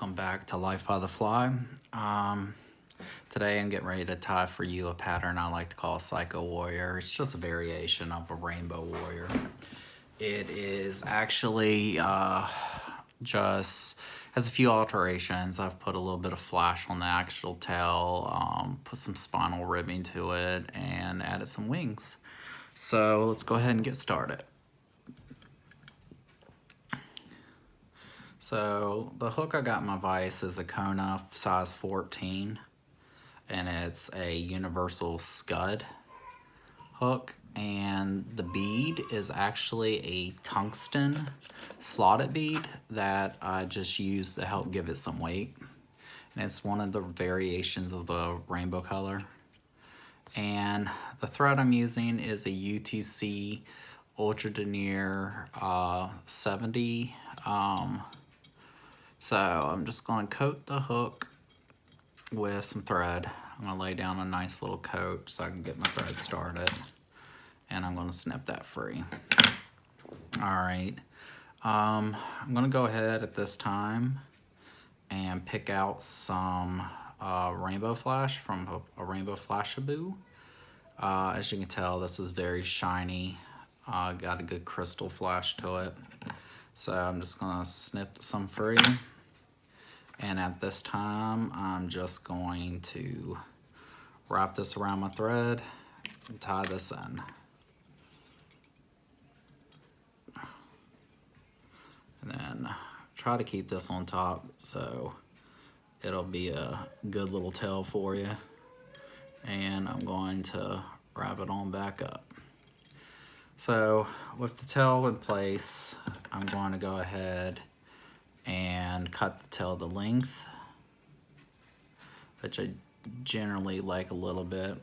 welcome back to Life by the Fly. Today I'm getting ready to tie for you a pattern I like to call Psycho Warrior. It's just a variation of a Rainbow Warrior. It is actually just has a few alterations. I've put a little bit of flash on the actual tail, put some spinal ribbing to it, and added some wings. So let's go ahead and get started. So the hook I got in my vise is a Kona size 14, and it's a universal scud hook, and the bead is actually a tungsten slotted bead that I just used to help give it some weight, and it's one of the variations of the rainbow color. And the thread I'm using is a UTC Ultra Denier 70. So I'm just going to coat the hook with some thread. I'm going to lay down a nice little coat so I can get my thread started. And I'm going to snip that free. Alright. I'm going to go ahead at this time and pick out some Rainbow Flash from a Rainbow Flashabou. As you can tell, this is very shiny. Got a good crystal flash to it. So I'm just going to snip some free. And at this time, I'm just going to wrap this around my thread and tie this in. And then try to keep this on top so it'll be a good little tail for you. And I'm going to wrap it on back up. So with the tail in place, I'm going to go ahead and cut the tail to length, which I generally like a little bit.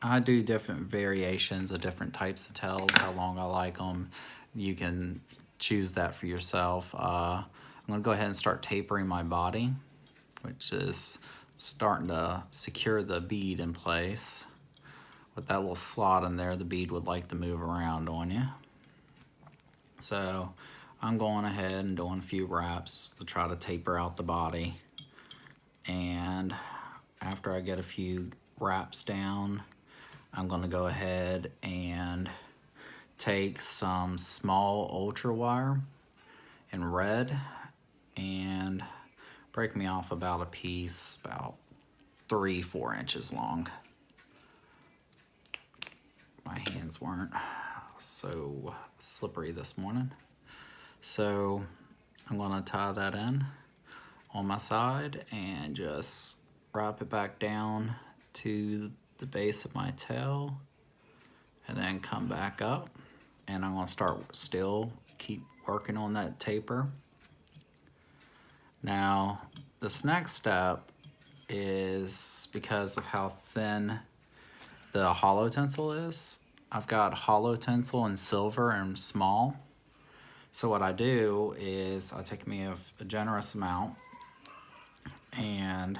I do different variations of different types of tails, how long I like them. You can choose that for yourself. I'm gonna go ahead and start tapering my body, which is starting to secure the bead in place. With that little slot in there, the bead would like to move around on you. So I'm going ahead and doing a few wraps to try to taper out the body. And after I get a few wraps down, I'm going to go ahead and take some small ultra wire in red and break me off about a piece about 3-4 inches long. My hands weren't so slippery this morning. So I'm going to tie that in on my side and just wrap it back down to the base of my tail and then come back up, and I'm going to keep working on that taper. Now this next step is because of how thin the hollow tinsel is. I've got hollow tinsel in silver and small. So what I do is I take me a generous amount and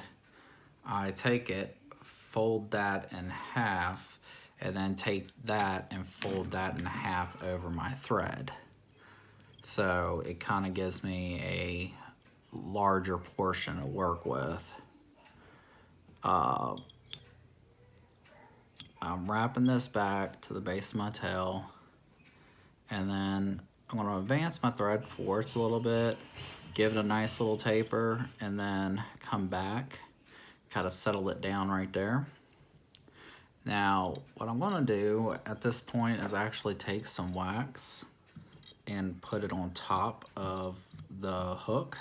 I take it, fold that in half, and then take that and fold that in half over my thread. So it kind of gives me a larger portion to work with. I'm wrapping this back to the base of my tail, and then I'm going to advance my thread forwards a little bit, give it a nice little taper, and then come back, kind of settle it down right there. Now, what I'm going to do at this point is actually take some wax and put it on top of the hook.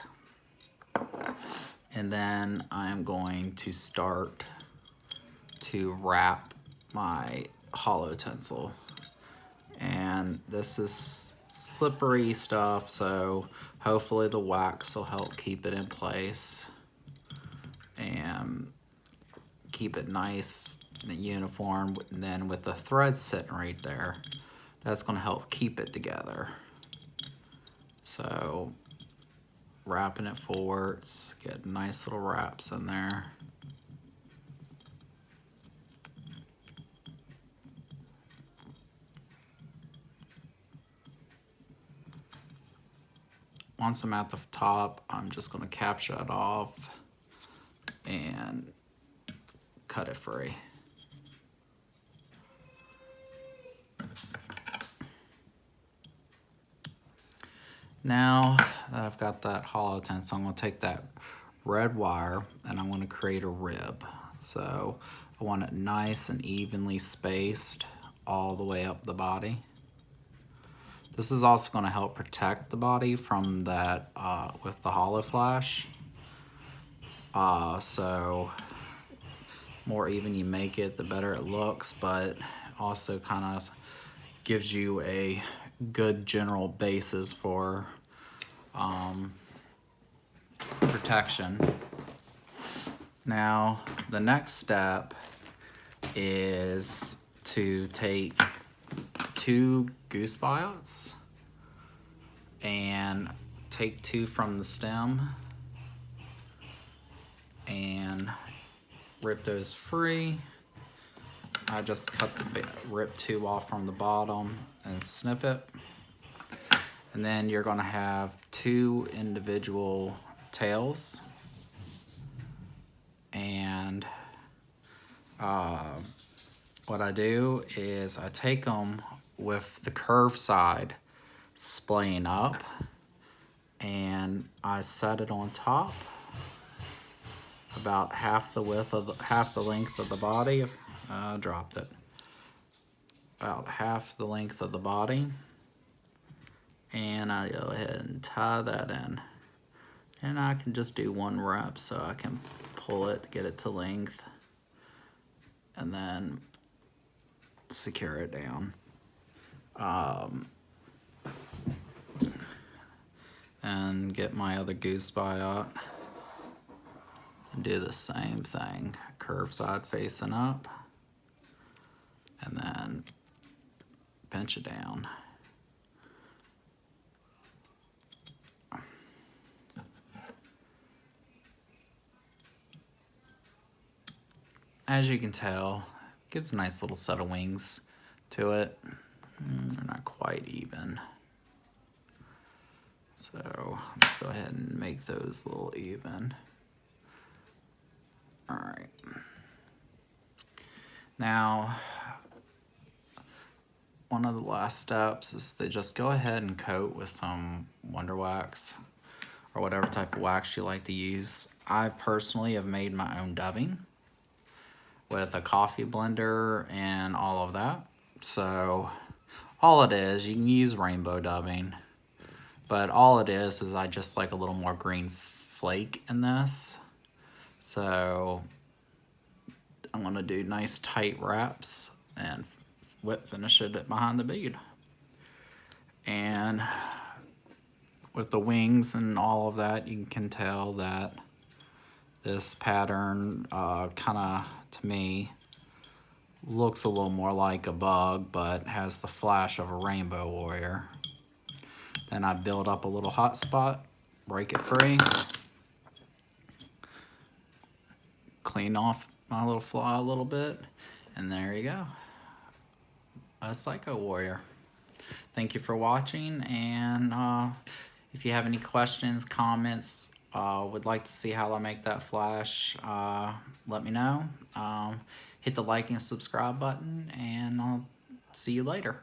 And then I'm going to start to wrap my hollow tinsel. And this is slippery stuff, so hopefully the wax will help keep it in place and keep it nice and uniform. And then with the thread sitting right there, that's going to help keep it together. So wrapping it forwards, get nice little wraps in there. once I'm at the top, I'm just going to capture it off and cut it free. Now that I've got that hollow tint, so I'm going to take that red wire and I'm going to create a rib. So I want it nice and evenly spaced all the way up the body. This is also going to help protect the body from that with the hollow flash. So more even you make it, the better it looks, but also kind of gives you a good general basis for protection. Now, the next step is to take 2 goose biots and take 2 from the stem and rip those free. I just cut the rip 2 off from the bottom and snip it. And then you're gonna have 2 individual tails. And what I do is I take them with the curved side splaying up and I set it on top about half the length of the body. Dropped it. About half the length of the body. And I go ahead and tie that in. And I can just do 1 rep so I can pull it, get it to length, and then secure it down. And get my other goose biot and do the same thing. Curve side facing up, and then pinch it down. As you can tell, it gives a nice little set of wings to it. They're not quite even. So let's go ahead and make those a little even. All right. Now, one of the last steps is to just go ahead and coat with some Wonder Wax or whatever type of wax you like to use. I personally have made my own dubbing with a coffee blender and all of that. So all it is, you can use rainbow dubbing, but all it is I just like a little more green flake in this. So I'm gonna do nice tight wraps and whip finish it behind the bead. And with the wings and all of that, you can tell that this pattern kind of, to me, looks a little more like a bug, but has the flash of a rainbow warrior. Then I build up a little hot spot, break it free, clean off my little fly a little bit, and there you go. A Psycho Warrior. Thank you for watching, and if you have any questions, comments, would like to see how I make that flash, let me know. Hit the like and subscribe button, and I'll see you later.